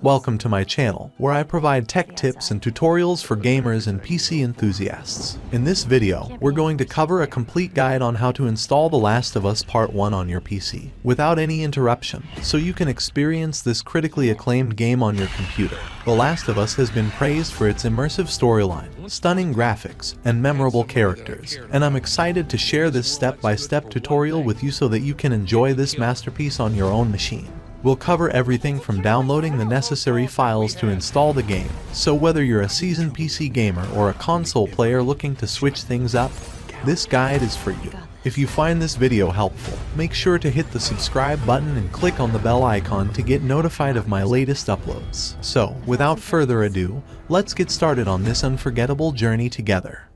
Welcome to my channel, where I provide tech tips and tutorials for gamers and PC enthusiasts. In this video, we're going to cover a complete guide on how to install The Last of Us Part 1 on your PC, without any interruption, so you can experience this critically acclaimed game on your computer. The Last of Us has been praised for its immersive storyline, stunning graphics, and memorable characters, and I'm excited to share this step-by-step tutorial with you so that you can enjoy this masterpiece on your own machine. We'll cover everything from downloading the necessary files to install the game, so whether you're a seasoned PC gamer or a console player looking to switch things up, this guide is for you. If you find this video helpful, make sure to hit the subscribe button and click on the bell icon to get notified of my latest uploads. So, without further ado, let's get started on this unforgettable journey together.